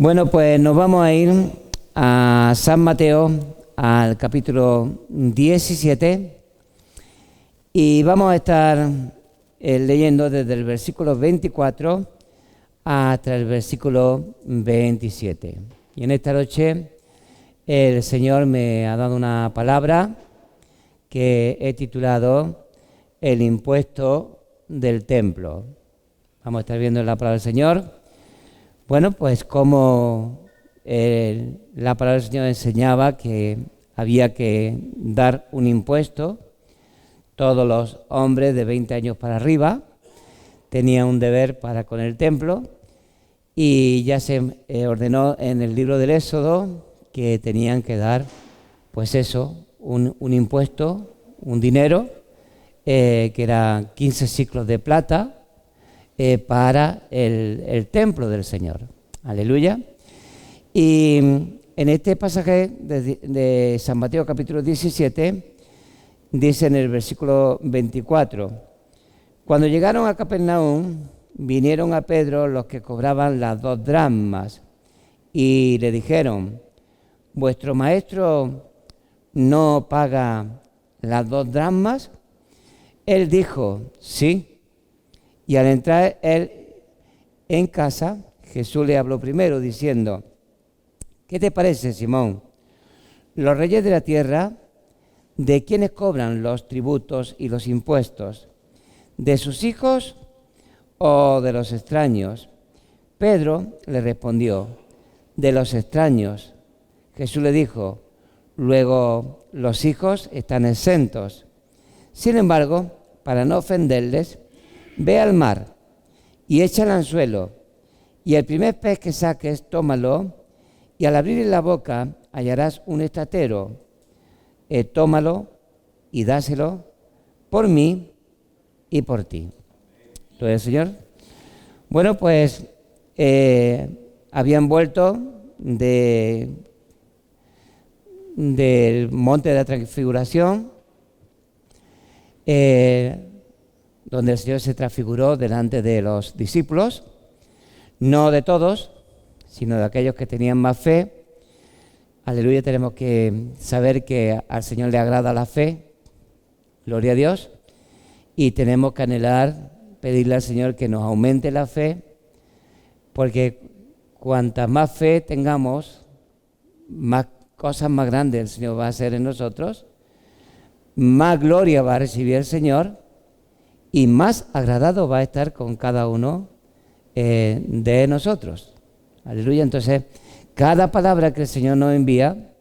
Bueno, pues nos vamos a ir a San Mateo, al capítulo 17, y vamos a estar leyendo desde el versículo 24 hasta el versículo 27. Y en esta noche el Señor me ha dado una palabra que he titulado El impuesto del templo. Vamos a estar viendo la palabra del Señor. Bueno, pues como la palabra del Señor enseñaba que había que dar un impuesto, todos los hombres de 20 años para arriba tenían un deber para con el templo, y ya se ordenó en el libro del Éxodo que tenían que dar, pues eso, un impuesto, un dinero, que era 15 siclos de plata, para el templo del Señor. Aleluya. Y en este pasaje de San Mateo capítulo 17 dice en el versículo 24: cuando llegaron a Capernaum, vinieron a Pedro los que cobraban las 2 dracmas y le dijeron: ¿vuestro maestro no paga las 2 dracmas? Él dijo: sí. Y al entrar él en casa, Jesús le habló primero diciendo: ¿qué te parece, Simón? Los reyes de la tierra, ¿de quiénes cobran los tributos y los impuestos? ¿De sus hijos o de los extraños? Pedro le respondió: de los extraños. Jesús le dijo: luego los hijos están exentos. Sin embargo, para no ofenderles, ve al mar y echa el anzuelo, y el primer pez que saques, tómalo, y al abrir la boca hallarás un estatero. Tómalo y dáselo por mí y por ti. Gloria al Señor. Bueno, pues habían vuelto del monte de la transfiguración, donde el Señor se transfiguró delante de los discípulos, no de todos, sino de aquellos que tenían más fe. Aleluya, tenemos que saber que al Señor le agrada la fe, gloria a Dios, y tenemos que anhelar, pedirle al Señor que nos aumente la fe, porque cuanta más fe tengamos, más cosas más grandes el Señor va a hacer en nosotros, más gloria va a recibir el Señor, y más agradado va a estar con cada uno de nosotros. Aleluya. Entonces, cada palabra que el Señor nos envía,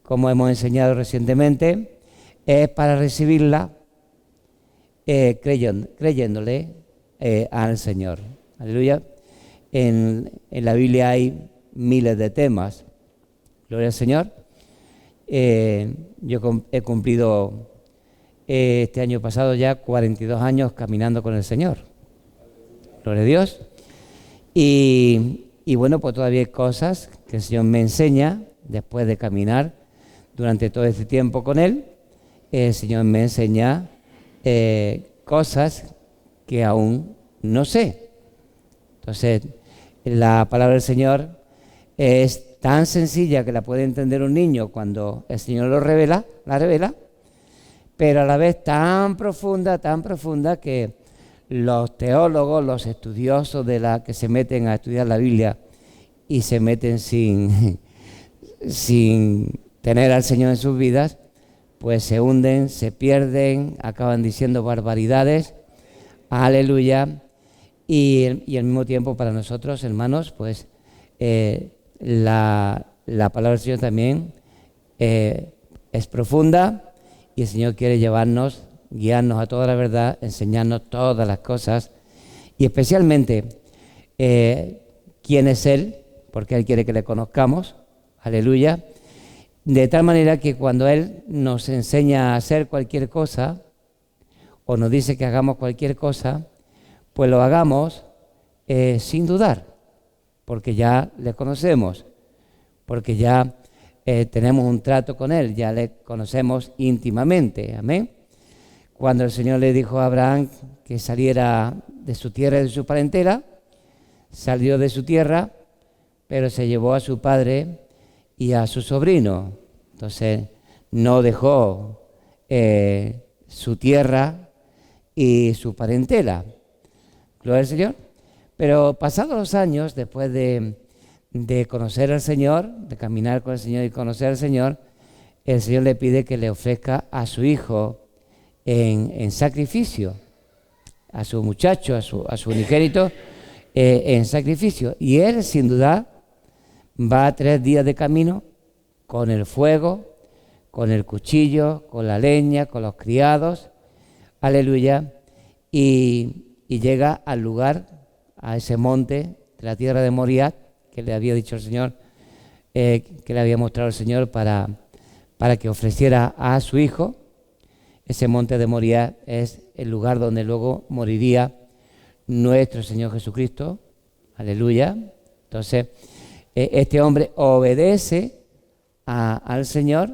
como hemos enseñado recientemente, es para recibirla creyéndole al Señor. Aleluya. En la Biblia hay miles de temas. Gloria al Señor. Yo he cumplido este año pasado ya 42 años caminando con el Señor. Gloria a Dios. Y bueno, pues todavía hay cosas que el Señor me enseña después de caminar durante todo este tiempo con Él. El Señor me enseña cosas que aún no sé. Entonces, la palabra del Señor es tan sencilla que la puede entender un niño cuando el Señor la revela, pero a la vez tan profunda que los teólogos, los estudiosos que se meten a estudiar la Biblia y se meten sin tener al Señor en sus vidas, pues se hunden, se pierden, acaban diciendo barbaridades. Aleluya. Y al mismo tiempo para nosotros, hermanos, pues la palabra del Señor también es profunda, y el Señor quiere llevarnos, guiarnos a toda la verdad, enseñarnos todas las cosas, y especialmente quién es Él, porque Él quiere que le conozcamos. Aleluya. De tal manera que cuando Él nos enseña a hacer cualquier cosa, o nos dice que hagamos cualquier cosa, pues lo hagamos sin dudar, porque ya le conocemos, porque ya tenemos un trato con Él, ya le conocemos íntimamente. Amén. Cuando el Señor le dijo a Abraham que saliera de su tierra y de su parentela, salió de su tierra, pero se llevó a su padre y a su sobrino. Entonces no dejó su tierra y su parentela. Gloria al Señor. Pero pasados los años, después de conocer al Señor, de caminar con el Señor y conocer al Señor, el Señor le pide que le ofrezca a su hijo en sacrificio, a su muchacho, a su unigénito, en sacrificio. Y él, sin duda, va 3 días de camino con el fuego, con el cuchillo, con la leña, con los criados, aleluya, y llega al lugar, a ese monte de la tierra de Moriah, que le había dicho el Señor, que le había mostrado el Señor para que ofreciera a su hijo. Ese monte de Moriah es el lugar donde luego moriría nuestro Señor Jesucristo, aleluya. Entonces, este hombre obedece al Señor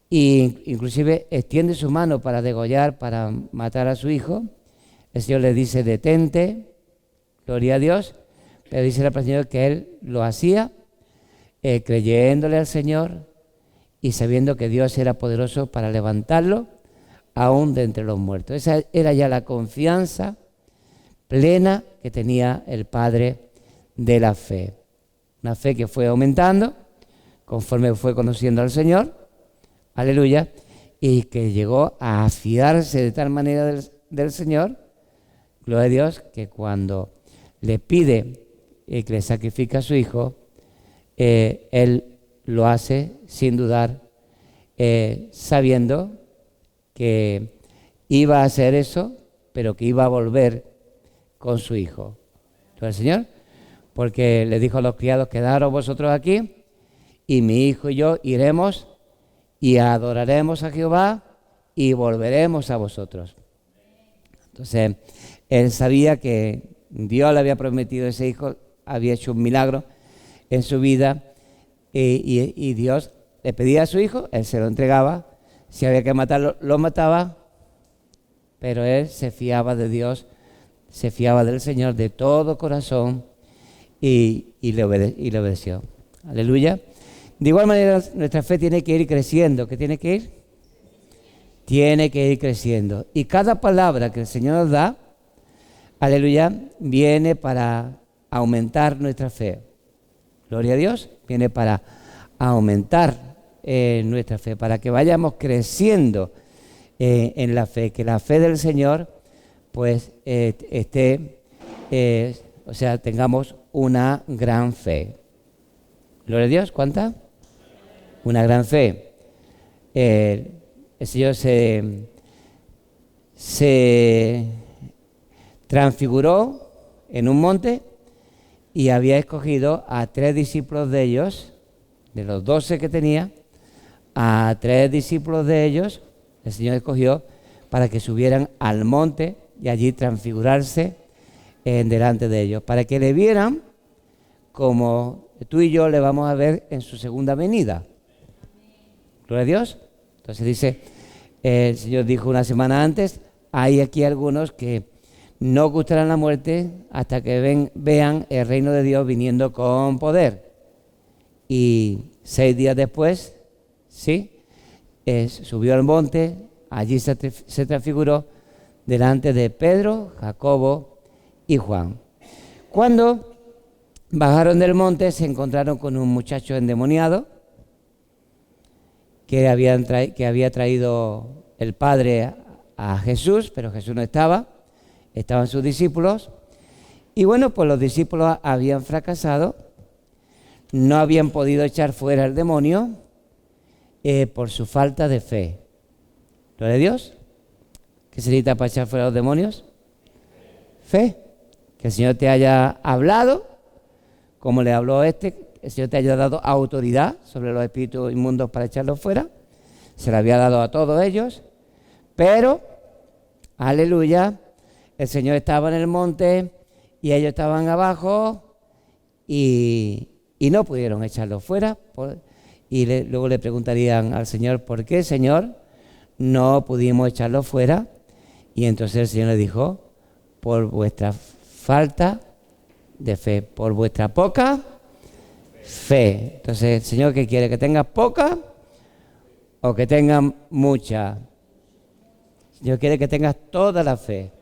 e inclusive extiende su mano para degollar, para matar a su hijo. El Señor le dice: detente, gloria a Dios. Pero dice la palabra del Señor que él lo hacía creyéndole al Señor y sabiendo que Dios era poderoso para levantarlo aún de entre los muertos. Esa era ya la confianza plena que tenía el padre de la fe. Una fe que fue aumentando conforme fue conociendo al Señor, aleluya, y que llegó a fiarse de tal manera del Señor, gloria a Dios, que cuando le pide que le sacrifique a su hijo, él lo hace sin dudar, sabiendo que iba a hacer eso, pero que iba a volver con su hijo. Gloria al Señor, porque le dijo a los criados: quedaros vosotros aquí, y mi hijo y yo iremos y adoraremos a Jehová y volveremos a vosotros. Entonces, él sabía que Dios le había prometido ese hijo, había hecho un milagro en su vida, y Dios le pedía a su hijo, él se lo entregaba, si había que matarlo, lo mataba, pero él se fiaba de Dios, se fiaba del Señor de todo corazón y le obedeció. Aleluya. De igual manera, nuestra fe tiene que ir creciendo. ¿Qué tiene que ir? Tiene que ir creciendo. Y cada palabra que el Señor nos da, aleluya, viene para aumentar nuestra fe. Gloria a Dios, viene para aumentar nuestra fe, para que vayamos creciendo en la fe, que la fe del Señor pues tengamos una gran fe. Gloria a Dios, ¿cuánta? Una gran fe. El Señor se transfiguró en un monte y había escogido a 3 discípulos de ellos, de los 12 que tenía, a 3 discípulos de ellos, el Señor escogió para que subieran al monte y allí transfigurarse delante de ellos, para que le vieran como tú y yo le vamos a ver en su segunda venida. Gloria a Dios. Entonces dice, el Señor dijo una semana antes: hay aquí algunos que no gustarán la muerte hasta que vean el reino de Dios viniendo con poder. Y 6 días después, subió al monte, allí se transfiguró delante de Pedro, Jacobo y Juan. Cuando bajaron del monte, se encontraron con un muchacho endemoniado que había traído el padre a Jesús, pero Jesús no estaba, estaban sus discípulos. Y bueno, pues los discípulos habían fracasado, no habían podido echar fuera el demonio por su falta de fe. ¿Gloria a Dios? ¿Qué se necesita para echar fuera los demonios? Fe. Que el Señor te haya hablado, como le habló el Señor te haya dado autoridad sobre los espíritus inmundos para echarlos fuera. Se la había dado a todos ellos, pero, aleluya, el Señor estaba en el monte y ellos estaban abajo y no pudieron echarlos fuera. Luego le preguntarían al Señor: ¿por qué, Señor, no pudimos echarlos fuera? Y entonces el Señor le dijo: por vuestra falta de fe, por vuestra poca Fe. Entonces, ¿el Señor qué quiere? ¿Que tengas poca o que tengas mucha? El Señor quiere que tengas toda la fe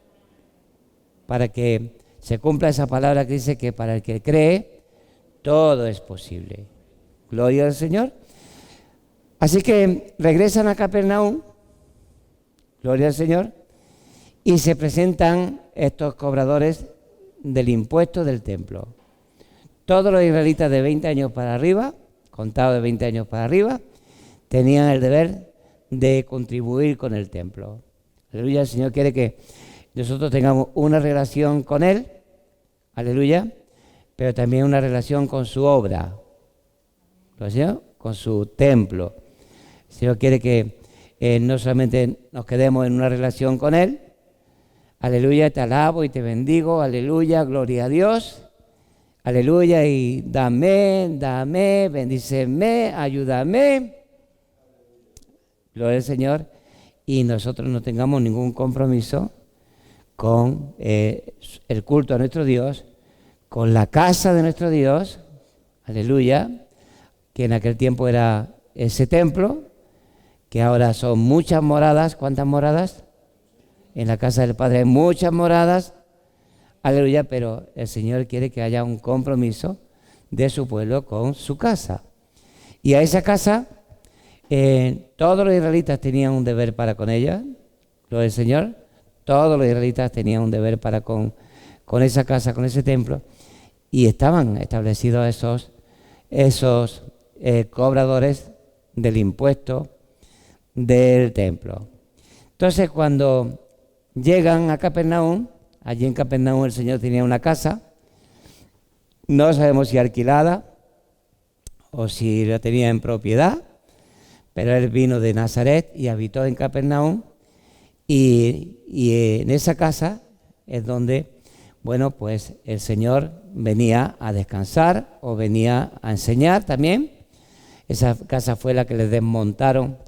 para que se cumpla esa palabra que dice que para el que cree, todo es posible. Gloria al Señor. Así que regresan a Capernaum, gloria al Señor, y se presentan estos cobradores del impuesto del templo. Todos los israelitas de 20 años para arriba, contados de 20 años para arriba, tenían el deber de contribuir con el templo. Aleluya, el Señor quiere que nosotros tengamos una relación con Él, aleluya, pero también una relación con su obra, ¿no? Con su templo. El Señor quiere que no solamente nos quedemos en una relación con Él, aleluya, te alabo y te bendigo, aleluya, gloria a Dios, aleluya, y dame, bendíceme, ayúdame, gloria al Señor, y nosotros no tengamos ningún compromiso con el culto a nuestro Dios, con la casa de nuestro Dios, aleluya, que en aquel tiempo era ese templo, que ahora son muchas moradas. ¿Cuántas moradas? En la casa del Padre hay muchas moradas, aleluya, pero el Señor quiere que haya un compromiso de su pueblo con su casa. Y a esa casa, todos los israelitas tenían un deber para con ella, lo del Señor, todos los israelitas tenían un deber para con esa casa, con ese templo, y estaban establecidos esos cobradores del impuesto del templo. Entonces, cuando llegan a Capernaum, allí en Capernaum el Señor tenía una casa, no sabemos si alquilada o si la tenía en propiedad, pero Él vino de Nazaret y habitó en Capernaum, y en esa casa es donde, bueno, pues el Señor venía a descansar o venía a enseñar también. Esa casa fue la que les desmontaron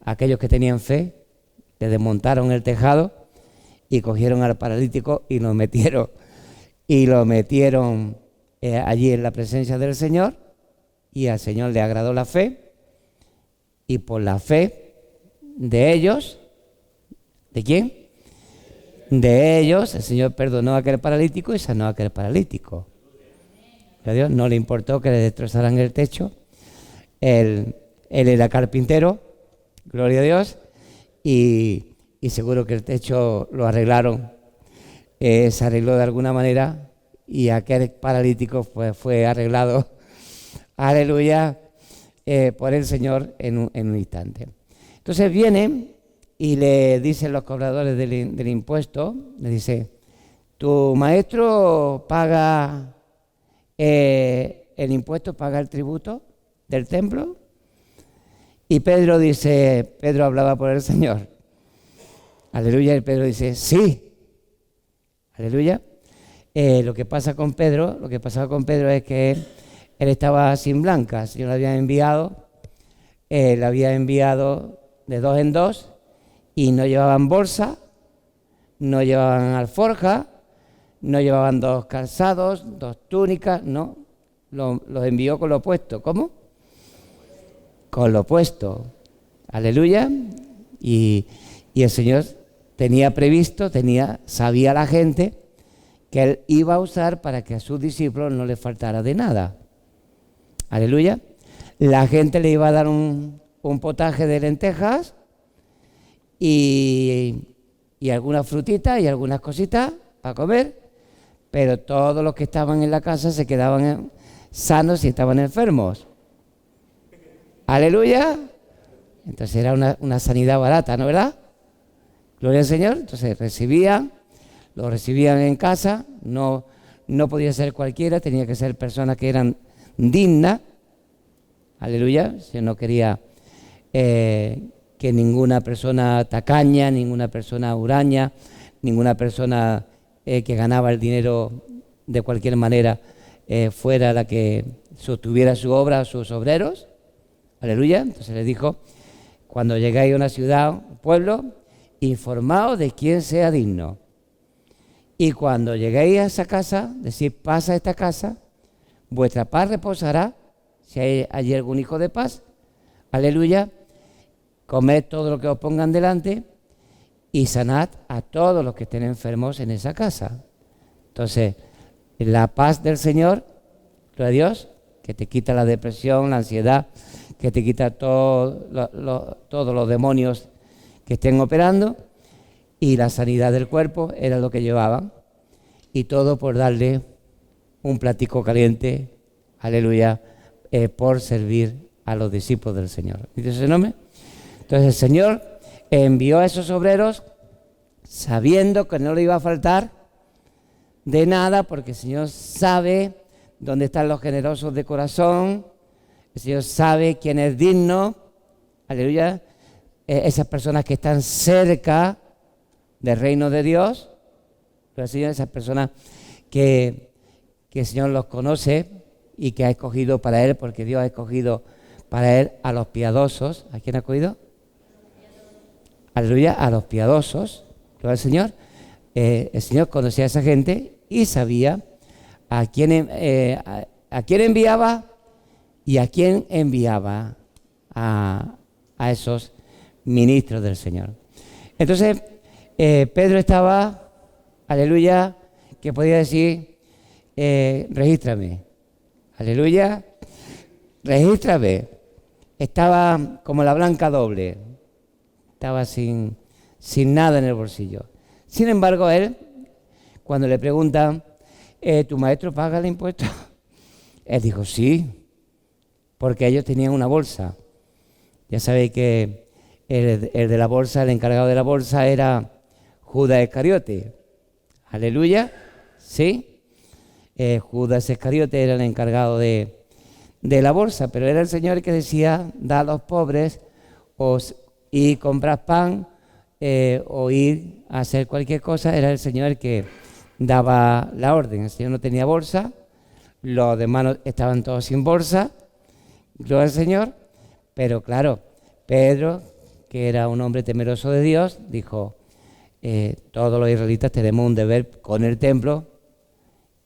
aquellos que tenían fe, le desmontaron el tejado y cogieron al paralítico y lo metieron allí en la presencia del Señor, y al Señor le agradó la fe, y por la fe de ellos, ¿de quién? De ellos, el Señor perdonó a aquel paralítico y sanó a aquel paralítico. A Dios no le importó que le destrozaran el techo. Él era carpintero, gloria a Dios, y seguro que el techo lo arreglaron, se arregló de alguna manera, y aquel paralítico pues fue arreglado, aleluya, por el Señor en un instante. Entonces vienen y le dicen los cobradores del impuesto, le dice, tu maestro paga el impuesto, paga el tributo del templo. Y Pedro hablaba por el Señor, aleluya, y Pedro dice, sí, aleluya. Lo que pasaba con Pedro es que él estaba sin blanca. El Señor le había enviado de dos en dos, y no llevaban bolsa, no llevaban alforja, no llevaban dos calzados, dos túnicas, no, los envió con lo opuesto. ¿Cómo? Con lo opuesto, aleluya. Y el Señor tenía previsto, sabía la gente que Él iba a usar para que a sus discípulos no les faltara de nada, aleluya. La gente le iba a dar un potaje de lentejas y algunas frutitas y algunas cositas para comer, pero todos los que estaban en la casa se quedaban sanos y estaban enfermos. Aleluya. Entonces era una sanidad barata, ¿no, verdad? Gloria al Señor. Entonces lo recibían en casa, no podía ser cualquiera, tenía que ser personas que eran dignas. Aleluya. Se no quería que ninguna persona tacaña, ninguna persona huraña, ninguna persona que ganaba el dinero de cualquier manera fuera la que sostuviera su obra, sus obreros. Aleluya. Entonces les dijo, cuando llegáis a una ciudad, un pueblo, informaos de quién sea digno. Y cuando lleguéis a esa casa, decid, pasa a esta casa, vuestra paz reposará, si hay allí algún hijo de paz, aleluya, comed todo lo que os pongan delante y sanad a todos los que estén enfermos en esa casa. Entonces, la paz del Señor, gloria a Dios, que te quita la depresión, la ansiedad, que te quita todos los demonios que estén operando, y la sanidad del cuerpo era lo que llevaban, y todo por darle un platico caliente, aleluya, por servir a los discípulos del Señor. ¿Dice ese nombre? Entonces el Señor envió a esos obreros sabiendo que no le iba a faltar de nada, porque el Señor sabe dónde están los generosos de corazón, el Señor sabe quién es digno, aleluya, esas personas que están cerca del reino de Dios, pero el Señor, esas personas que el Señor los conoce y que ha escogido para Él, porque Dios ha escogido para Él a los piadosos. ¿A quién ha escogido? Aleluya, a los piadosos. Gloria al Señor. El Señor conocía a esa gente y sabía a quién enviaba y a quién enviaba a esos ministros del Señor. Entonces, Pedro estaba, aleluya, que podía decir, regístrame, aleluya, regístrame. Estaba como la blanca doble, estaba sin nada en el bolsillo. Sin embargo, él, cuando le preguntan, ¿tu maestro paga el impuesto? Él dijo, sí, porque ellos tenían una bolsa. Ya sabéis que el de la bolsa, el encargado de la bolsa era Judas Iscariote. Aleluya, ¿sí? Judas Iscariote era el encargado de la bolsa, pero era el Señor el que decía, da a los pobres, y comprar pan, o ir a hacer cualquier cosa. Era el Señor el que daba la orden. El Señor no tenía bolsa, los demás estaban todos sin bolsa, gloria al Señor, pero claro, Pedro, que era un hombre temeroso de Dios, dijo, todos los israelitas tenemos un deber con el templo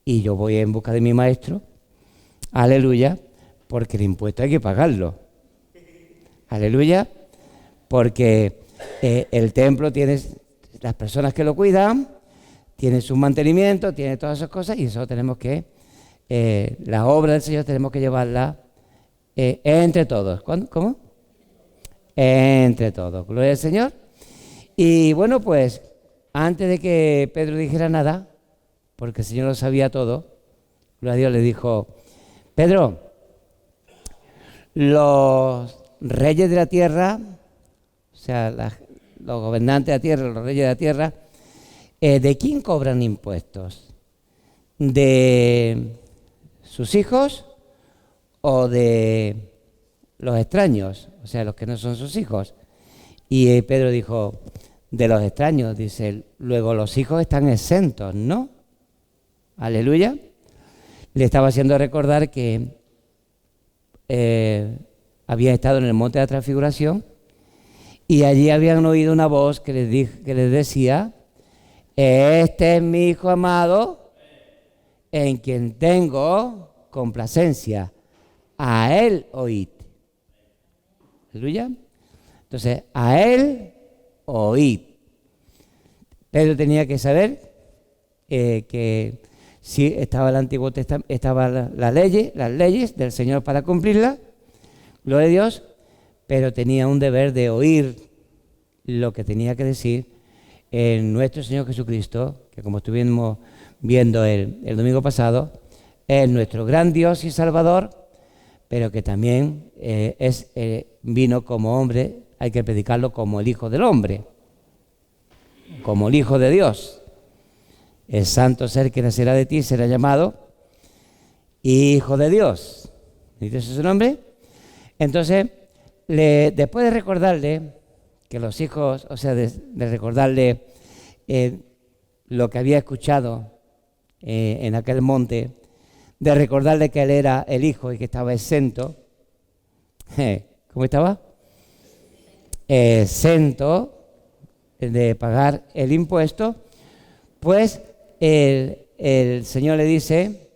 y yo voy en busca de mi maestro, aleluya, porque el impuesto hay que pagarlo, aleluya, porque el templo tiene las personas que lo cuidan, tiene su mantenimiento, tiene todas esas cosas, y eso tenemos que, la obra del Señor tenemos que llevarla entre todos. ¿Cómo? Entre todos, gloria al Señor. Y bueno, pues antes de que Pedro dijera nada, porque el Señor lo sabía todo, gloria a Dios, le dijo, Pedro, los reyes de la tierra, o sea, los gobernantes de la tierra, los reyes de la tierra, ¿de quién cobran impuestos? ¿De sus hijos o de los extraños? O sea, los que no son sus hijos. Y Pedro dijo, de los extraños, dice, luego los hijos están exentos, ¿no? Aleluya. Le estaba haciendo recordar que había estado en el monte de la transfiguración y allí habían oído una voz que les decía, este es mi hijo amado, en quien tengo complacencia, a él oíd. Aleluya. Entonces, a él oíd. Pedro tenía que saber que sí estaba el Antiguo Testamento, estaban las leyes del Señor para cumplirlas, gloria a Dios, pero tenía un deber de oír lo que tenía que decir nuestro Señor Jesucristo, que como estuvimos viendo el domingo pasado, es nuestro gran Dios y Salvador, pero que también vino como hombre, hay que predicarlo como el Hijo del Hombre, como el Hijo de Dios. El santo ser que nacerá de ti será llamado Hijo de Dios. ¿Dice su nombre? Entonces, después de recordarle que los hijos, o sea, de recordarle lo que había escuchado en aquel monte, de recordarle que él era el hijo y que estaba exento. ¿Cómo estaba? Exento de pagar el impuesto. Pues el Señor le dice,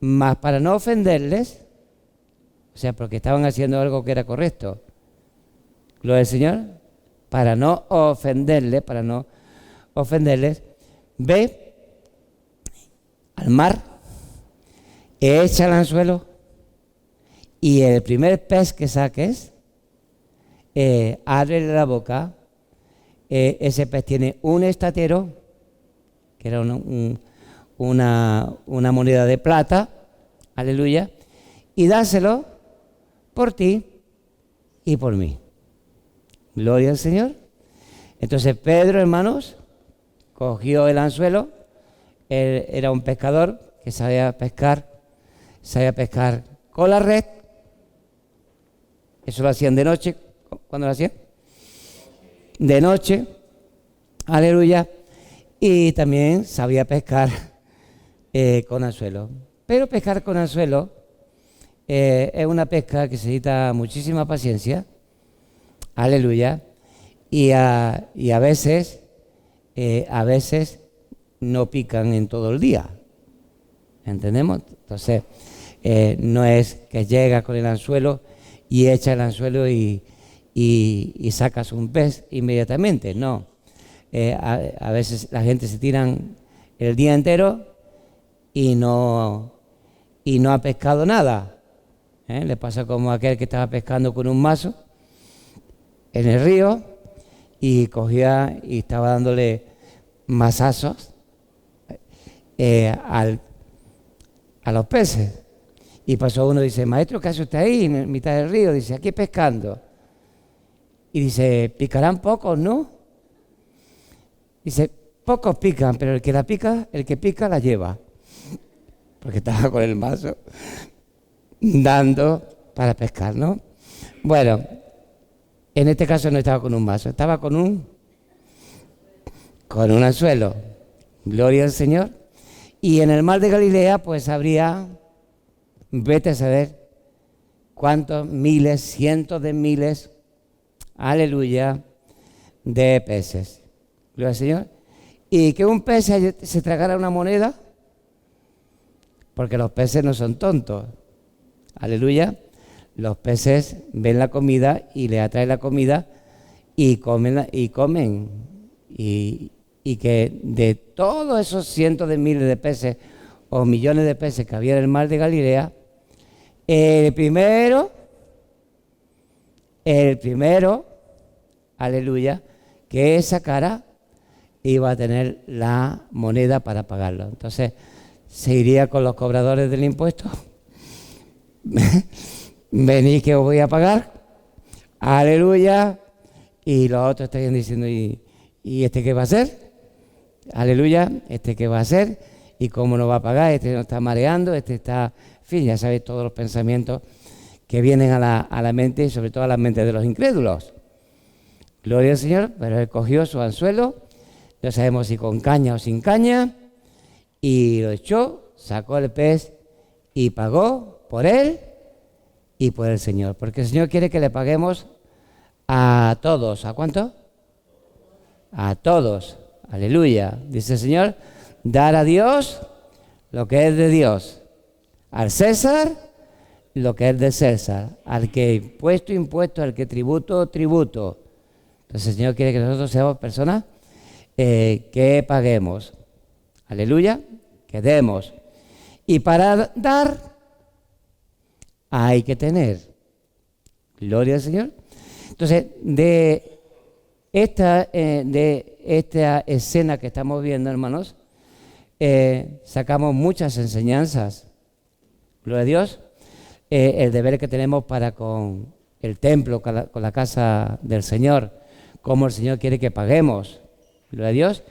mas para no ofenderles, o sea, porque estaban haciendo algo que era correcto, gloria al Señor, para no ofenderles, ve al mar, echa el anzuelo y el primer pez que saques, ábrele la boca. Ese pez tiene un estatero, que era una moneda de plata, aleluya, y dáselo por ti y por mí. Gloria al Señor. Entonces Pedro, hermanos, cogió el anzuelo. Él era un pescador que sabía pescar con la red. Eso lo hacían de noche. ¿Cuándo lo hacían? De noche, aleluya. Y también sabía pescar con anzuelo. Pero pescar con anzuelo es una pesca que necesita muchísima paciencia, aleluya, y a veces no pican en todo el día, ¿entendemos? Entonces, no es que llega con el anzuelo y echa el anzuelo y sacas un pez inmediatamente, no. A veces la gente se tiran el día entero y no ha pescado nada. Le pasa como aquel que estaba pescando con un mazo en el río y cogía y estaba dándole mazazos a los peces. Y pasó uno y dice: maestro, ¿qué hace usted ahí en mitad del río? Dice: aquí pescando. Y dice: picarán pocos, ¿no? Dice: pocos pican, pero el que pica la lleva. Porque estaba con el mazo dando para pescar, ¿no? Bueno, en este caso no estaba con un mazo, estaba con un anzuelo. Gloria al Señor. Y en el mar de Galilea pues habría, vete a saber cuántos miles, cientos de miles, aleluya, de peces. Gloria al Señor. Y que un pez se tragara una moneda, porque los peces no son tontos. Aleluya. Los peces ven la comida y le atrae la comida y comen. Y que de todos esos cientos de miles de peces o millones de peces que había en el mar de Galilea, el primero, aleluya, que sacara iba a tener la moneda para pagarlo. Entonces se iría con los cobradores del impuesto. Venid que os voy a pagar, aleluya. Y los otros estarían diciendo: ¿y este qué va a hacer? Aleluya, ¿este qué va a hacer? ¿Y cómo no va a pagar? Este no está mareando, este está... En fin, ya sabéis todos los pensamientos que vienen a la mente, y sobre todo a la mente de los incrédulos. Gloria al Señor. Pero él cogió su anzuelo, no sabemos si con caña o sin caña, y lo echó, sacó el pez y pagó por él y por el Señor. Porque el Señor quiere que le paguemos a todos. ¿A cuánto? A todos. Aleluya. Dice el Señor: dar a Dios lo que es de Dios, al César lo que es de César, al que impuesto, al que tributo. Entonces el Señor quiere que nosotros seamos personas que paguemos. Aleluya. Que demos. Y para dar hay que tener. Gloria al Señor. Entonces, de esta escena que estamos viendo, hermanos, sacamos muchas enseñanzas. Gloria a Dios. El deber que tenemos para con el templo, con la casa del Señor, cómo el Señor quiere que paguemos. Gloria a Dios.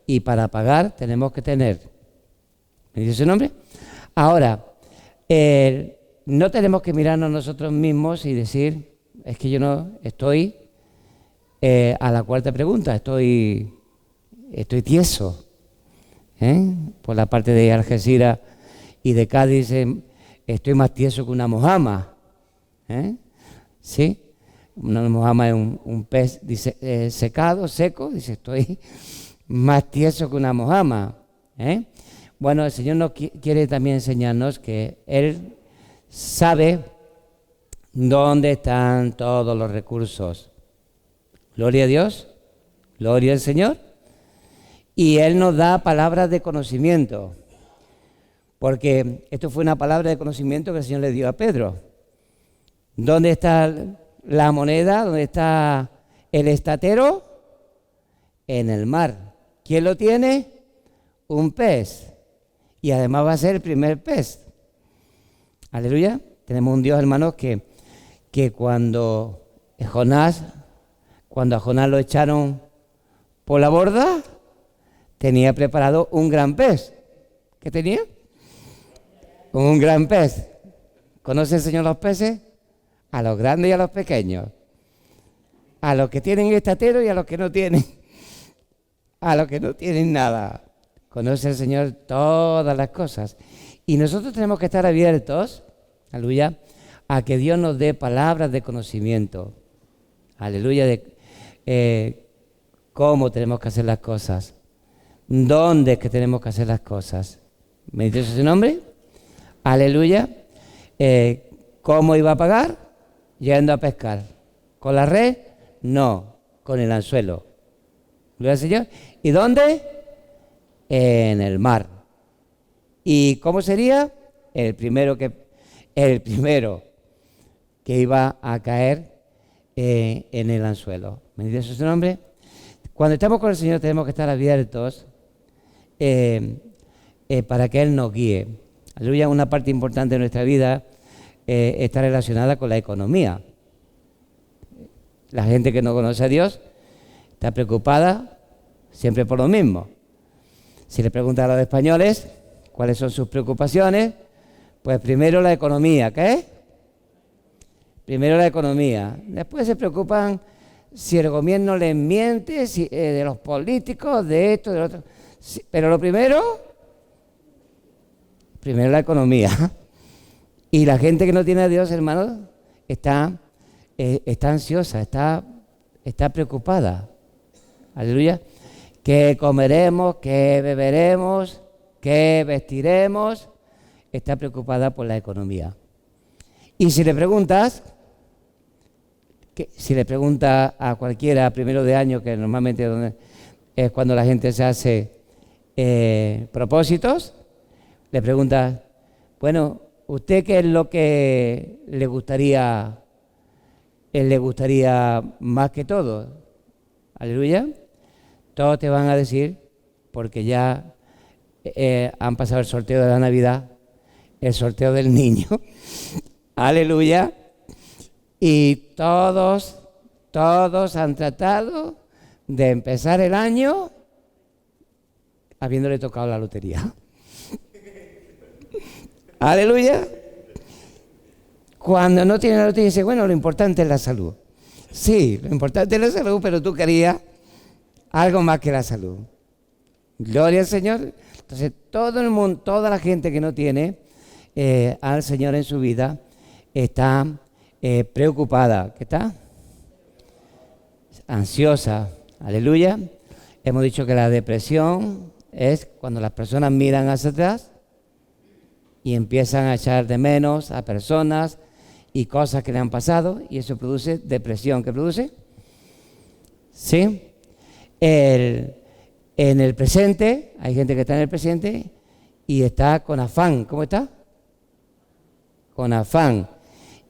Y para pagar tenemos que tener. ¿Me dice su nombre? Ahora, no tenemos que mirarnos nosotros mismos y decir: es que yo no estoy a la cuarta pregunta, estoy tieso. Por la parte de Algeciras y de Cádiz estoy más tieso que una mojama. ¿Sí? Una mojama es un pez secado, seco. Dice: estoy más tieso que una mojama. Bueno, el Señor nos quiere también enseñarnos que Él sabe dónde están todos los recursos. Gloria a Dios, gloria al Señor. Y Él nos da palabras de conocimiento, porque esto fue una palabra de conocimiento que el Señor le dio a Pedro. ¿Dónde está la moneda? ¿Dónde está el estatero? En el mar. ¿Quién lo tiene? Un pez. Y además va a ser el primer pez. Aleluya. Tenemos un Dios, hermanos, que cuando a Jonás lo echaron por la borda, tenía preparado un gran pez. ¿Qué tenía? Un gran pez. ¿Conoce el Señor los peces? A los grandes y a los pequeños. A los que tienen estatero y a los que no tienen. A los que no tienen nada. Conoce el Señor todas las cosas. Y nosotros tenemos que estar abiertos, aleluya, a que Dios nos dé palabras de conocimiento. Aleluya, de cómo tenemos que hacer las cosas. ¿Dónde es que tenemos que hacer las cosas? ¿Bendito sea su nombre? Aleluya. ¿Cómo iba a pagar? Yendo a pescar. ¿Con la red? No, con el anzuelo. ¿Gloria al Señor? ¿Y dónde? En el mar. ¿Y cómo sería? El primero que iba a caer en el anzuelo. ¿Bendito sea su nombre? Cuando estamos con el Señor tenemos que estar abiertos para que Él nos guíe. Aleluya, una parte importante de nuestra vida está relacionada con la economía. La gente que no conoce a Dios está preocupada siempre por lo mismo. Si le preguntan a los españoles cuáles son sus preocupaciones, pues primero la economía. ¿Qué? Primero la economía. Después se preocupan si el gobierno les miente, de los políticos, de esto, de lo otro. Sí, pero lo primero la economía. Y la gente que no tiene a Dios, hermanos, está ansiosa, está preocupada. Aleluya. ¿Qué comeremos? ¿Qué beberemos? ¿Qué vestiremos? Está preocupada por la economía. Y si le preguntas a cualquiera primero de año, que normalmente es cuando la gente se hace propósitos, le preguntas, bueno, ¿usted qué es lo que le gustaría más que todo? Aleluya. Todos te van a decir, porque ya han pasado el sorteo de la Navidad, el sorteo del niño. Aleluya. Y todos han tratado de empezar el año habiéndole tocado la lotería. Aleluya. Cuando no tiene la lotería dice, bueno, lo importante es la salud. Sí, lo importante es la salud, pero tú querías algo más que la salud. Gloria al Señor. Entonces, todo el mundo, toda la gente que no tiene al Señor en su vida está preocupada. ¿Qué está? Ansiosa. Aleluya. Hemos dicho que la depresión es cuando las personas miran hacia atrás y empiezan a echar de menos a personas y cosas que le han pasado, y eso produce depresión. ¿Qué produce? ¿Sí? En el presente, hay gente que está en el presente y está con afán. ¿Cómo está? Con afán.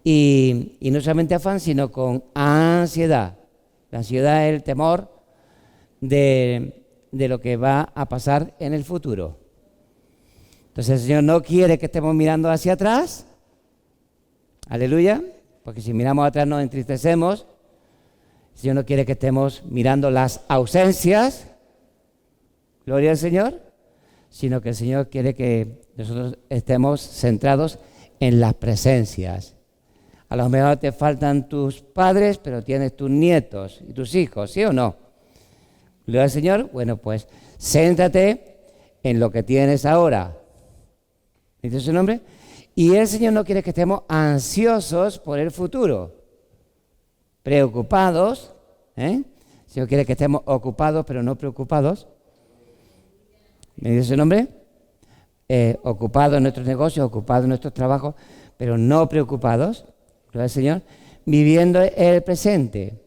Y no solamente afán, sino con ansiedad. La ansiedad es el temor de lo que va a pasar en el futuro. Entonces el Señor no quiere que estemos mirando hacia atrás. Aleluya. Porque si miramos atrás nos entristecemos. El Señor no quiere que estemos mirando las ausencias. Gloria al Señor. Sino que el Señor quiere que nosotros estemos centrados en las presencias. A lo mejor te faltan tus padres, pero tienes tus nietos y tus hijos, ¿sí o no? Gloria al Señor. Bueno, pues céntrate en lo que tienes ahora. ¿Dice su nombre? Y el Señor no quiere que estemos ansiosos por el futuro, preocupados. El Señor quiere que estemos ocupados, pero no preocupados. ¿Me dice su nombre? ocupados en nuestros negocios, ocupados en nuestros trabajos, pero no preocupados, gloria al Señor, viviendo el presente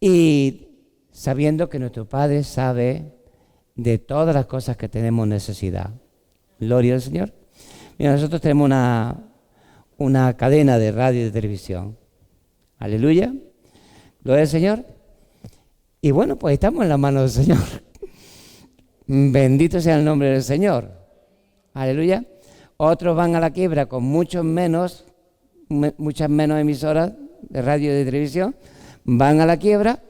y sabiendo que nuestro Padre sabe de todas las cosas que tenemos necesidad. Gloria al Señor. Mira, nosotros tenemos una cadena de radio y de televisión. Aleluya. Gloria al Señor. Y bueno, pues estamos en las manos del Señor. Bendito sea el nombre del Señor. Aleluya. Otros van a la quiebra con muchas menos emisoras de radio y de televisión. Van a la quiebra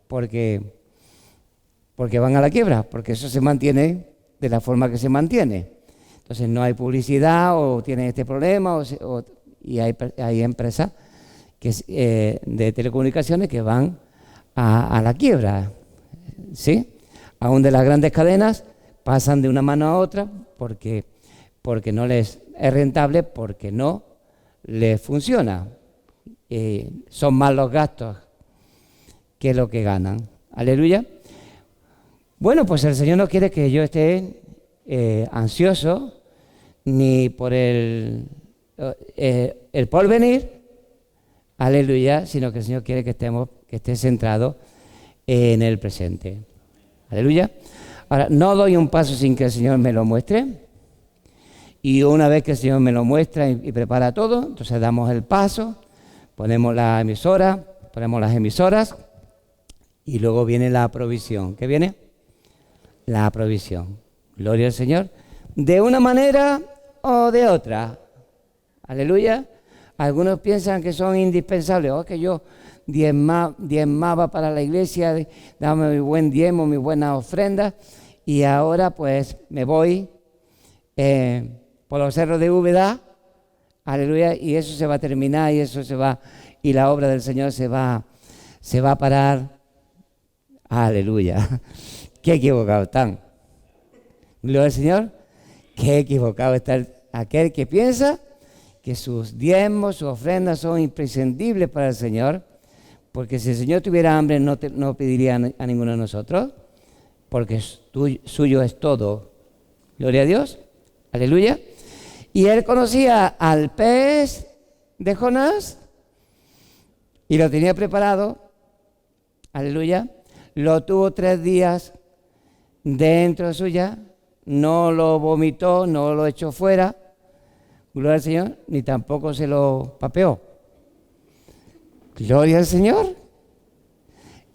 porque van a la quiebra, porque eso se mantiene de la forma que se mantiene. Entonces no hay publicidad o tienen este problema y hay empresas de telecomunicaciones que van a la quiebra, ¿sí? Aún de las grandes cadenas pasan de una mano a otra porque no les es rentable, porque no les funciona. Son más los gastos que lo que ganan. Aleluya. Bueno, pues el Señor no quiere que yo esté ansioso ni por el porvenir, aleluya, sino que el Señor quiere que esté centrado en el presente. Aleluya. Ahora, no doy un paso sin que el Señor me lo muestre. Y una vez que el Señor me lo muestra y prepara todo, entonces damos el paso, ponemos la emisora, ponemos las emisoras y luego viene la provisión. ¿Qué viene? La provisión. Gloria al Señor. De una manera o de otra. Aleluya. Algunos piensan que son indispensables. Que yo diezmaba para la iglesia, daba mi buen diezmo, mi buena ofrenda, y ahora pues me voy por los cerros de Úbeda, aleluya, y eso se va a terminar, y eso se va, y la obra del Señor se va a parar. Aleluya. Qué equivocado están. Gloria al Señor. Qué equivocado está aquel que piensa que sus diezmos, sus ofrendas son imprescindibles para el Señor, porque si el Señor tuviera hambre no pediría a ninguno de nosotros, porque suyo es todo. Gloria a Dios. Aleluya. Y él conocía al pez de Jonás y lo tenía preparado. Aleluya. Lo tuvo 3 días dentro de suya, no lo vomitó, no lo echó fuera, gloria al Señor, ni tampoco se lo papeó. Gloria al Señor.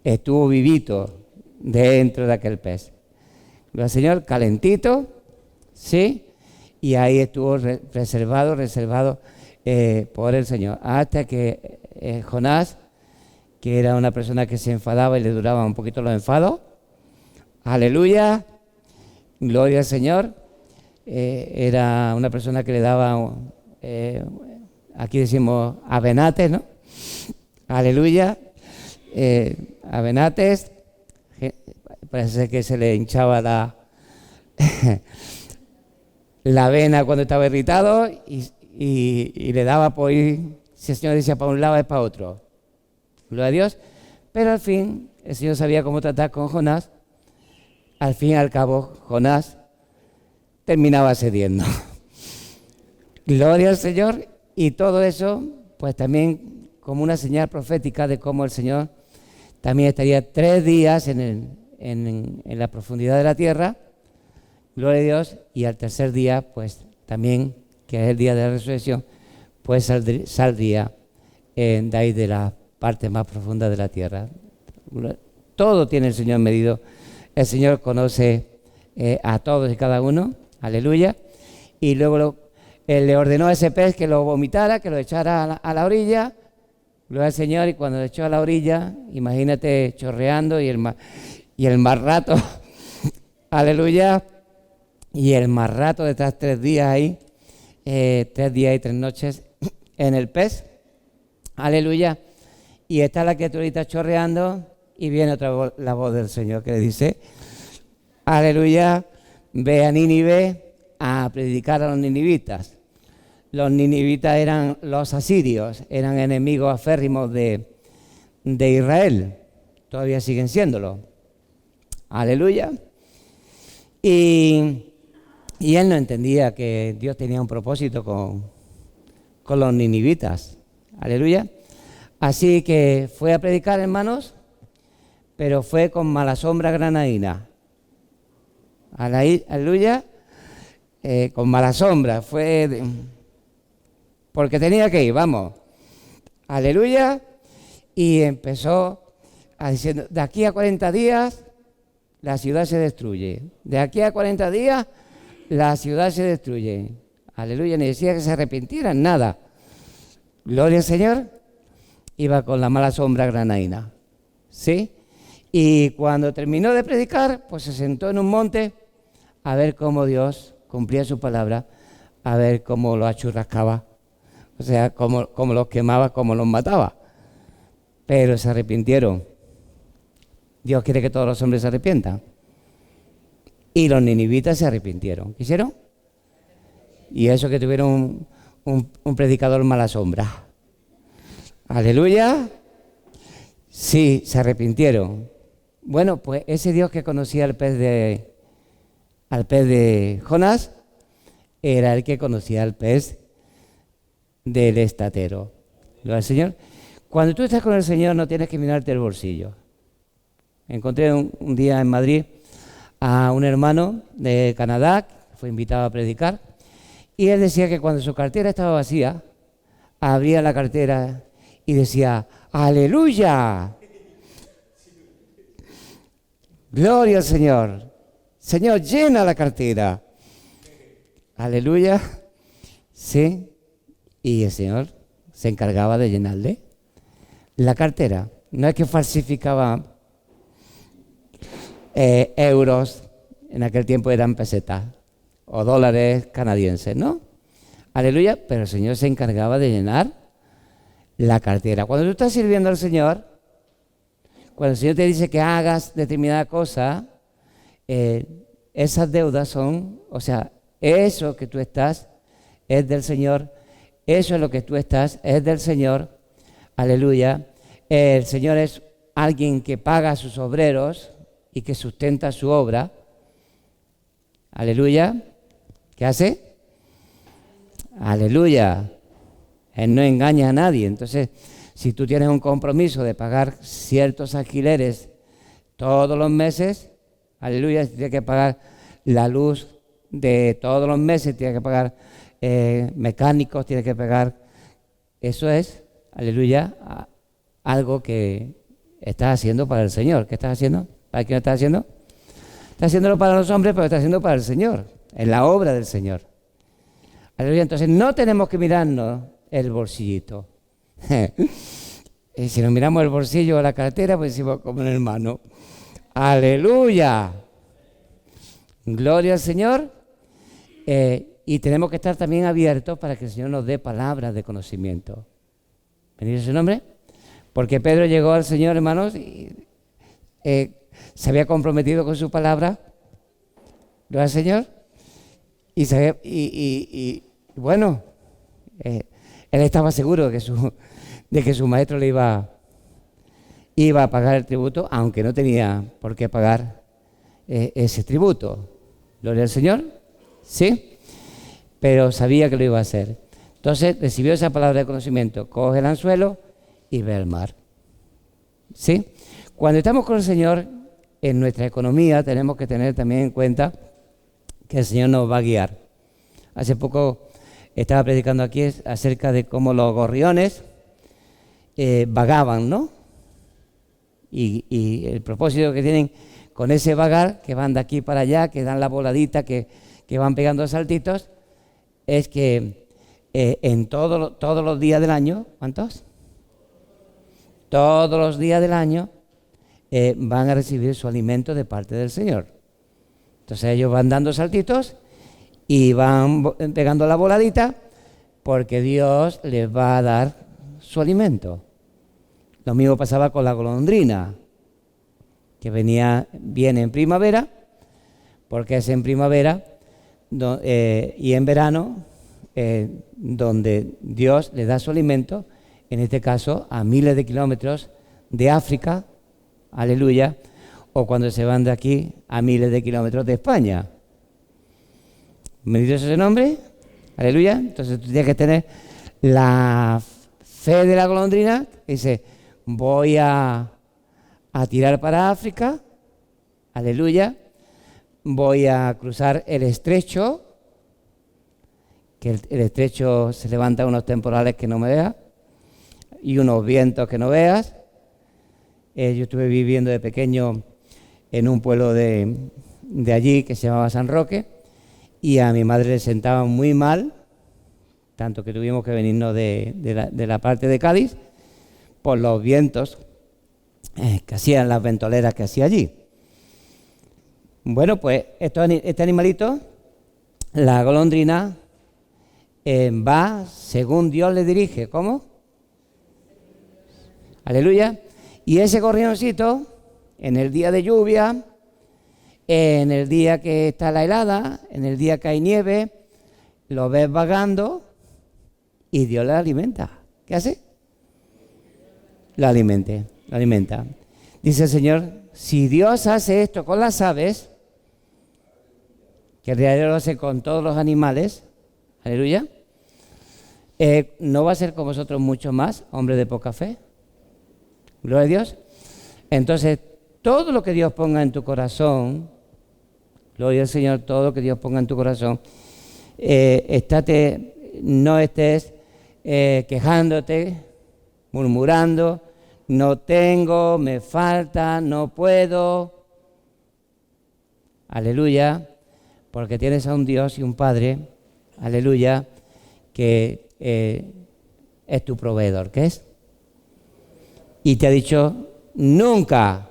Estuvo vivito dentro de aquel pez. Gloria al Señor, calentito, ¿sí? Y ahí estuvo reservado por el Señor, hasta que Jonás, que era una persona que se enfadaba y le duraba un poquito los enfados, aleluya, gloria al Señor, era una persona que le daba, aquí decimos avenates, ¿no? Aleluya, avenates, parece que se le hinchaba la vena cuando estaba irritado y le daba por ir, si el Señor decía para un lado es para otro. Gloria a Dios. Pero al fin, el Señor sabía cómo tratar con Jonás. Al fin y al cabo, Jonás terminaba cediendo. Gloria al Señor. Y todo eso, pues también como una señal profética de cómo el Señor también estaría 3 días en la profundidad de la tierra. Gloria a Dios. Y al tercer día, pues también, que es el día de la resurrección, pues saldría de ahí de la parte más profunda de la tierra. Todo tiene el Señor medido. El Señor conoce a todos y cada uno. Aleluya. Y luego le ordenó a ese pez que lo vomitara, que lo echara a la orilla. Gloria al Señor. Y cuando lo echó a la orilla, imagínate chorreando y el más rato. Aleluya. Y el más rato de estar 3 días ahí, 3 días y 3 noches en el pez. Aleluya. Y está la criaturita chorreando y viene la voz del Señor que le dice, aleluya, ve a Nínive a predicar a los ninivitas. Los ninivitas eran los asirios, eran enemigos aférrimos de Israel. Todavía siguen siéndolo. Aleluya. Y Y él no entendía que Dios tenía un propósito con los ninivitas. Aleluya. Así que fue a predicar, hermanos, pero fue con mala sombra granadina. Aleluya. Con mala sombra. Porque tenía que ir, vamos. Aleluya. Y empezó diciendo, de aquí a 40 días la ciudad se destruye. De aquí a 40 días la ciudad se destruye. Aleluya. Ni decía que se arrepintieran, nada. Gloria al Señor. Iba con la mala sombra granadina. ¿Sí? Y cuando terminó de predicar, pues se sentó en un monte a ver cómo Dios cumplía su palabra, a ver cómo los achurrascaba, o sea, cómo los quemaba, cómo los mataba. Pero se arrepintieron. Dios quiere que todos los hombres se arrepientan. Y los ninivitas se arrepintieron. ¿Quisieron? Y eso que tuvieron un predicador mala sombra. Aleluya. Sí, se arrepintieron. Bueno, pues ese Dios que conocía al pez de Jonás era el que conocía al pez del estatero. ¿Lo del Señor? Cuando tú estás con el Señor no tienes que mirarte el bolsillo. Encontré un día en Madrid a un hermano de Canadá, que fue invitado a predicar, y él decía que cuando su cartera estaba vacía, abría la cartera y decía, ¡aleluya! Gloria al Señor. Señor, llena la cartera. Aleluya. Sí. Y el Señor se encargaba de llenarle la cartera. No es que falsificaba euros, en aquel tiempo eran pesetas, o dólares canadienses, ¿no? Aleluya. Pero el Señor se encargaba de llenar la cartera. Cuando tú estás sirviendo al Señor, cuando el Señor te dice que hagas determinada cosa, esas deudas son, o sea, eso que tú estás es del Señor, eso es lo que tú estás es del Señor, aleluya. El Señor es alguien que paga a sus obreros y que sustenta su obra, aleluya. ¿Qué hace? Aleluya. Él no engaña a nadie. Entonces, si tú tienes un compromiso de pagar ciertos alquileres todos los meses, aleluya, tienes que pagar la luz de todos los meses, tienes que pagar mecánicos, tienes que pagar, eso es, aleluya, algo que estás haciendo para el Señor. ¿Qué estás haciendo? ¿Para quién lo estás haciendo? Estás haciéndolo para los hombres, pero estás haciendo para el Señor, en la obra del Señor. Aleluya, entonces no tenemos que mirarnos el bolsillito. Y si nos miramos el bolsillo o la cartera, pues decimos como un hermano. Aleluya. Gloria al Señor. Y tenemos que estar también abiertos para que el Señor nos dé palabras de conocimiento. ¿Venir su nombre? Porque Pedro llegó al Señor, hermanos, y se había comprometido con su palabra. Gloria al Señor. Y bueno, él estaba seguro de que su maestro le iba a pagar el tributo, aunque no tenía por qué pagar ese tributo. Gloria al Señor, ¿sí? Pero sabía que lo iba a hacer. Entonces recibió esa palabra de conocimiento, coge el anzuelo y ve el mar. ¿Sí? Cuando estamos con el Señor, en nuestra economía tenemos que tener también en cuenta que el Señor nos va a guiar. Hace poco estaba predicando aquí acerca de cómo los gorriones vagaban, ¿no? Y el propósito que tienen con ese vagar, que van de aquí para allá, que dan la voladita, que van pegando saltitos, es que en todos los días del año, ¿cuántos? Todos los días del año van a recibir su alimento de parte del Señor. Entonces ellos van dando saltitos y van pegando la voladita porque Dios les va a dar su alimento. Lo mismo pasaba con la golondrina, que viene en primavera, porque es en primavera y en verano donde Dios le da su alimento, en este caso a miles de kilómetros de África, aleluya, o cuando se van de aquí a miles de kilómetros de España. Bendito sea ese nombre. Aleluya. Entonces tú tienes que tener la fe de la golondrina, que dice, voy a tirar para África. Aleluya. Voy a cruzar el estrecho, que el estrecho se levanta unos temporales que no me veas y unos vientos que no veas. Yo estuve viviendo de pequeño en un pueblo de allí que se llamaba San Roque, y a mi madre le sentaba muy mal, tanto que tuvimos que venirnos de la parte de Cádiz por los vientos que hacían, las ventoleras que hacía allí. Bueno, pues este animalito, la golondrina, va según Dios le dirige. ¿Cómo? Aleluya. Y ese gorrioncito, en el día de lluvia, en el día que está la helada, en el día que hay nieve, lo ves vagando y Dios le alimenta. ¿Qué hace? Lo alimenta. Dice el Señor, si Dios hace esto con las aves, que en realidad lo hace con todos los animales, aleluya, ¿no va a ser con vosotros mucho más, hombres de poca fe? Gloria a Dios. Entonces, todo lo que Dios ponga en tu corazón, gloria al Señor, todo lo que Dios ponga en tu corazón, no estés quejándote, murmurando, no tengo, me falta, no puedo. Aleluya, porque tienes a un Dios y un Padre, aleluya, que es tu proveedor, ¿qué es? Y te ha dicho, nunca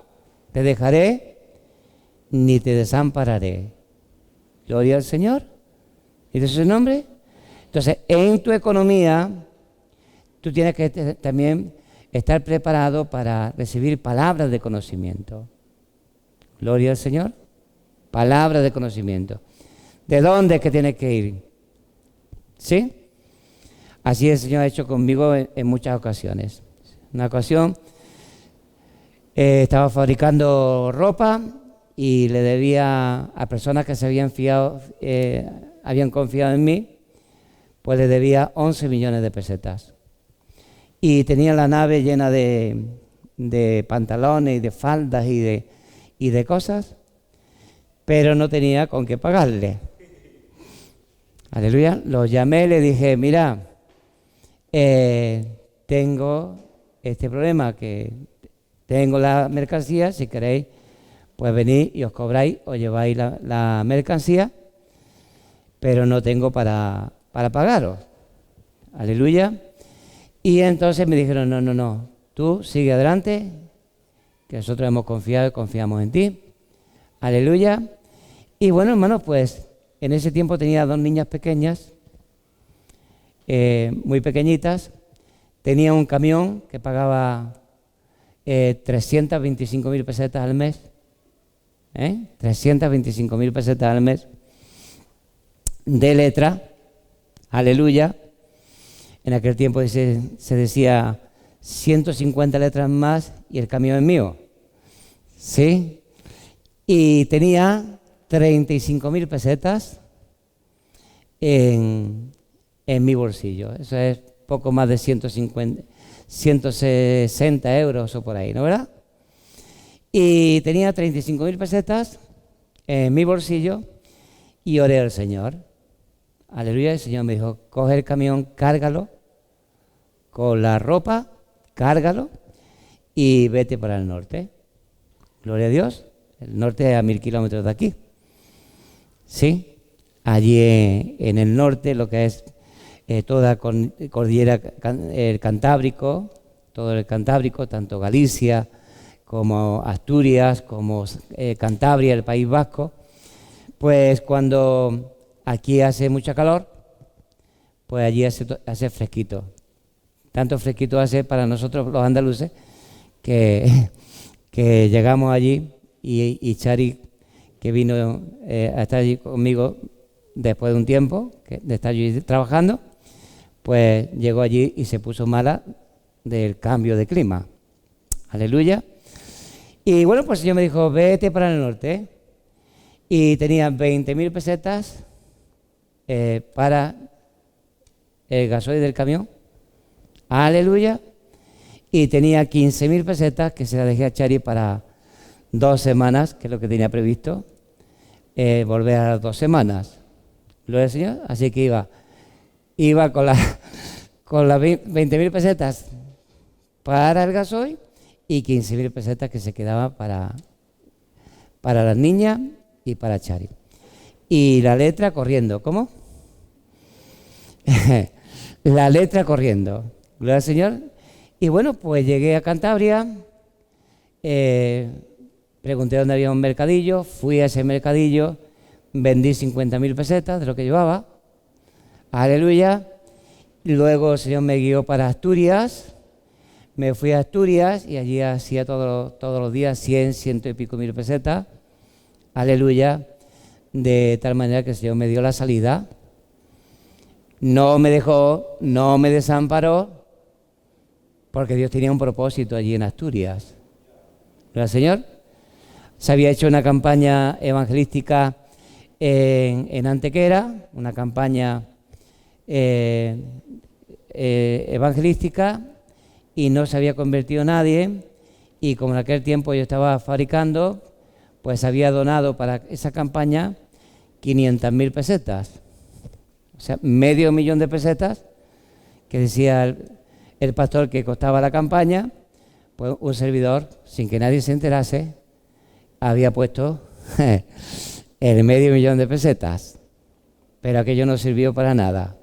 te dejaré ni te desampararé. Gloria al Señor. ¿Y de su nombre? Entonces, en tu economía, tú tienes que también estar preparado para recibir palabras de conocimiento. Gloria al Señor. Palabras de conocimiento. ¿De dónde es que tienes que ir? ¿Sí? Así el Señor ha hecho conmigo en muchas ocasiones. Una ocasión estaba fabricando ropa y le debía a personas que se habían confiado en mí, pues le debía 11 millones de pesetas. Y tenía la nave llena de pantalones y de faldas y de cosas, pero no tenía con qué pagarle. Aleluya. Los llamé, le dije, mira, tengo este problema, que tengo la mercancía, si queréis, pues venid y os cobráis, os lleváis la mercancía, pero no tengo para pagaros. Aleluya. Y entonces me dijeron, no, tú sigue adelante, que nosotros hemos confiado y confiamos en ti. Aleluya. Y bueno, hermanos, pues en ese tiempo tenía 2 niñas pequeñas, muy pequeñitas. Tenía un camión que pagaba 325.000 pesetas al mes. 325.000 pesetas al mes de letra. Aleluya. En aquel tiempo se decía 150 letras más y el camión es mío. ¿Sí? Y tenía 35.000 pesetas en mi bolsillo. Eso es poco más de 160 euros o por ahí, ¿no, verdad? Y tenía 35.000 pesetas en mi bolsillo y oré al Señor. Aleluya. El Señor me dijo, coge el camión, cárgalo con la ropa, cárgalo y vete para el norte. Gloria a Dios. El norte es a 1000 kilómetros de aquí. ¿Sí? Allí en el norte, lo que es toda cordillera, el Cantábrico, todo el Cantábrico, tanto Galicia como Asturias, como Cantabria, el País Vasco, pues cuando aquí hace mucha calor, pues allí hace fresquito. Tanto fresquito hace para nosotros los andaluces que llegamos allí y Chari, que vino a estar allí conmigo después de un tiempo de estar allí trabajando, pues llegó allí y se puso mala del cambio de clima. Aleluya. Y bueno, pues el Señor me dijo, vete para el norte. Y tenía 20.000 pesetas para el gasoil del camión. Aleluya. Y tenía 15.000 pesetas que se las dejé a Chari para 2 semanas, que es lo que tenía previsto, volver a las 2 semanas. Gloria al Señor. Así que iba con las 20.000 pesetas para el gasoil y 15.000 pesetas que se quedaban para las niñas y para Chari. Y la letra corriendo. ¿Cómo? La letra corriendo. Gloria al Señor. Y bueno, pues llegué a Cantabria, pregunté dónde había un mercadillo, fui a ese mercadillo, vendí 50.000 pesetas de lo que llevaba. Aleluya. Luego el Señor me guió para Asturias, me fui a Asturias y allí hacía todos los días 100 y pico mil pesetas. Aleluya. De tal manera que el Señor me dio la salida. No me dejó, no me desamparó, porque Dios tenía un propósito allí en Asturias. ¿Verdad, Señor? Se había hecho una campaña evangelística en Antequera, una campaña evangelística, y no se había convertido nadie, y como en aquel tiempo yo estaba fabricando, pues había donado para esa campaña 500.000 pesetas. O sea, medio millón de pesetas, que decía el pastor que costaba la campaña, pues un servidor, sin que nadie se enterase, había puesto el medio millón de pesetas. Pero aquello no sirvió para nada.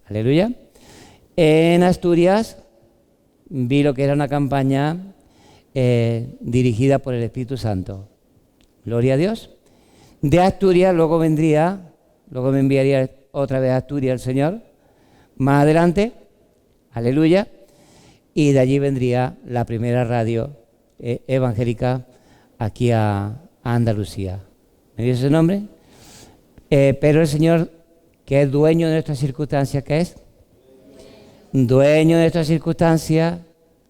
Aleluya. En Asturias vi lo que era una campaña dirigida por el Espíritu Santo. Gloria a Dios. De Asturias luego me enviaría otra vez a Asturias el Señor, más adelante. Aleluya. Y de allí vendría la primera radio evangélica aquí a Andalucía. ¿Me dice ese nombre? Pero el Señor, que es dueño de nuestras circunstancias, ¿qué es? Dueño de nuestras circunstancias,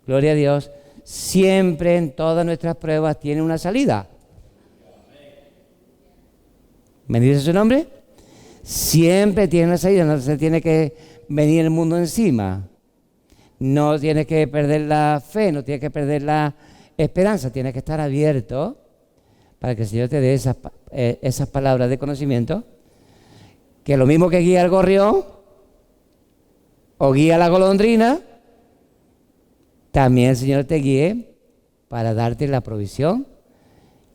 gloria a Dios, siempre en todas nuestras pruebas tiene una salida. ¿Me dice su nombre? Siempre tiene una salida, no se tiene que venir el mundo encima. No tienes que perder la fe, no tienes que perder la esperanza, tienes que estar abierto para que el Señor te dé esas palabras de conocimiento, que lo mismo que guía al gorrión o guía a la golondrina, también el Señor te guíe para darte la provisión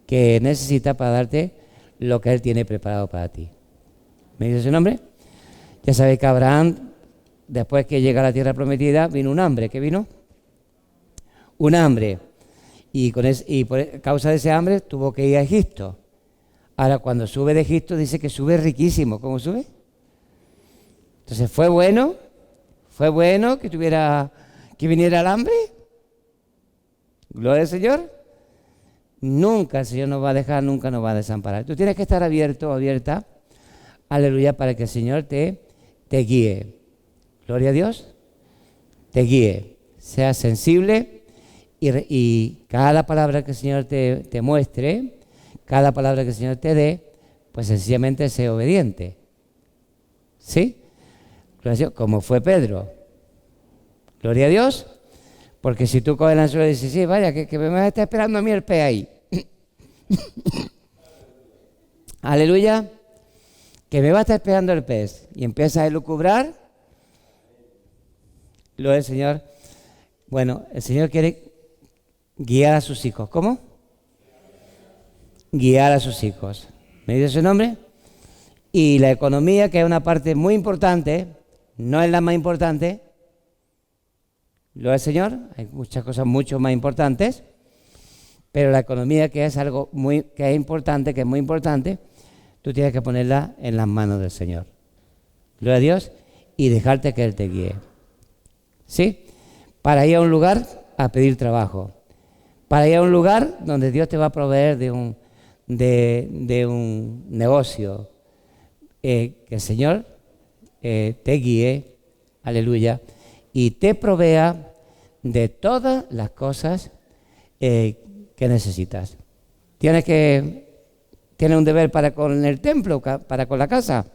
que necesitas para darte lo que Él tiene preparado para ti. ¿Me dice su nombre? Ya sabéis que Abraham, después que llega a la tierra prometida, vino un hambre. ¿Qué vino? Un hambre. Y por causa de ese hambre tuvo que ir a Egipto. Ahora, cuando sube de Egipto, dice que sube riquísimo. ¿Cómo sube? Entonces, ¿fue bueno que viniera el hambre? Gloria al Señor. Nunca el Señor nos va a dejar, nunca nos va a desamparar. Tú tienes que estar abierto o abierta, aleluya, para que el Señor te guíe. Gloria a Dios, te guíe, sea sensible y cada palabra que el Señor te muestre, cada palabra que el Señor te dé, pues sencillamente sea obediente. ¿Sí? Gloria a Dios, como fue Pedro. Gloria a Dios, porque si tú coges el anzuelo y dices, sí, vaya, que me está esperando a mí el pez ahí. Aleluya, que me va a estar esperando el pez y empiezas a elucubrar. Lo del Señor, bueno, el Señor quiere guiar a sus hijos. ¿Cómo? Guiar a sus hijos. ¿Me dice su nombre? Y la economía, que es una parte muy importante, no es la más importante, lo del Señor, hay muchas cosas mucho más importantes, pero la economía, que es algo que es muy importante, tú tienes que ponerla en las manos del Señor. Gloria a Dios, y dejarte que Él te guíe. ¿Sí? Para ir a un lugar a pedir trabajo. Para ir a un lugar donde Dios te va a proveer de un negocio. Que el Señor te guíe, aleluya, y te provea de todas las cosas que necesitas. Tienes un deber para con el templo, para con la casa.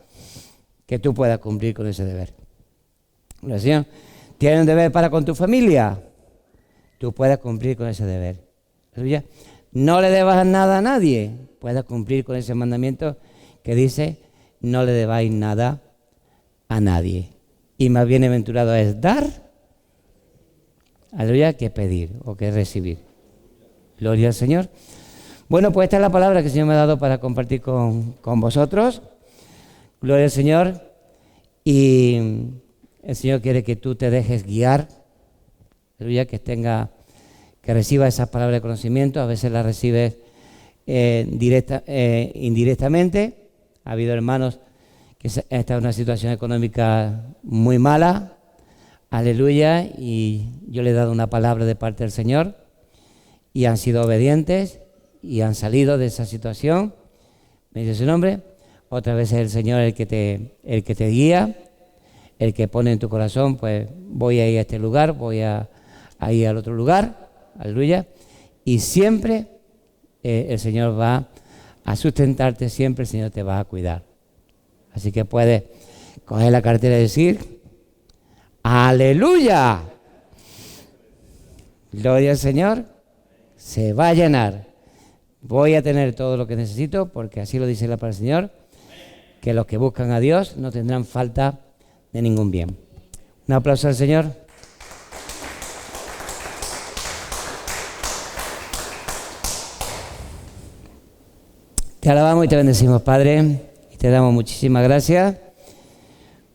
que tú puedas cumplir con ese deber. Gloria al Señor. ¿Tienes un deber para con tu familia? Tú puedas cumplir con ese deber. Aleluya. No le debas nada a nadie. Puedas cumplir con ese mandamiento que dice, no le debáis nada a nadie. Y más bienaventurado es dar, aleluya, que pedir o que recibir. Gloria al Señor. Bueno, pues esta es la palabra que el Señor me ha dado para compartir con vosotros. Gloria al Señor. Y el Señor quiere que tú te dejes guiar, aleluya, que reciba esas palabras de conocimiento. A veces las recibes indirectamente. Ha habido hermanos que han estado en una situación económica muy mala, aleluya, y yo le he dado una palabra de parte del Señor y han sido obedientes y han salido de esa situación. Me dice su nombre. Otra vez es el Señor el que te guía, el que pone en tu corazón, pues voy a ir a este lugar, voy a ir al otro lugar, aleluya, y siempre el Señor va a sustentarte, siempre el Señor te va a cuidar. Así que puedes coger la cartera y decir, ¡aleluya! Gloria al Señor, se va a llenar. Voy a tener todo lo que necesito, porque así lo dice la palabra del Señor, que los que buscan a Dios no tendrán falta de ningún bien. Un aplauso al Señor. Te alabamos y te bendecimos, Padre, y te damos muchísimas gracias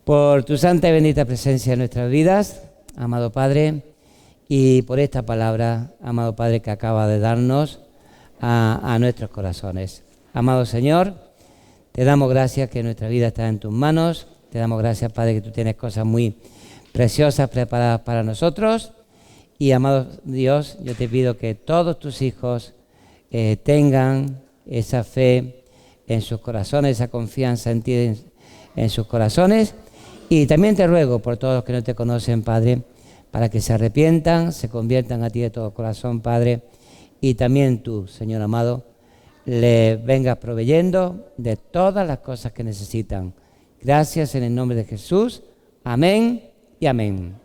por tu santa y bendita presencia en nuestras vidas, amado Padre, y por esta palabra, amado Padre, que acaba de darnos a nuestros corazones. Amado Señor, te damos gracias que nuestra vida está en tus manos. Te damos gracias, Padre, que tú tienes cosas muy preciosas preparadas para nosotros. Y, amado Dios, yo te pido que todos tus hijos tengan esa fe en sus corazones, esa confianza en ti en sus corazones. Y también te ruego por todos los que no te conocen, Padre, para que se arrepientan, se conviertan a ti de todo corazón, Padre. Y también tú, Señor amado, le vengas proveyendo de todas las cosas que necesitan. Gracias en el nombre de Jesús. Amén y amén.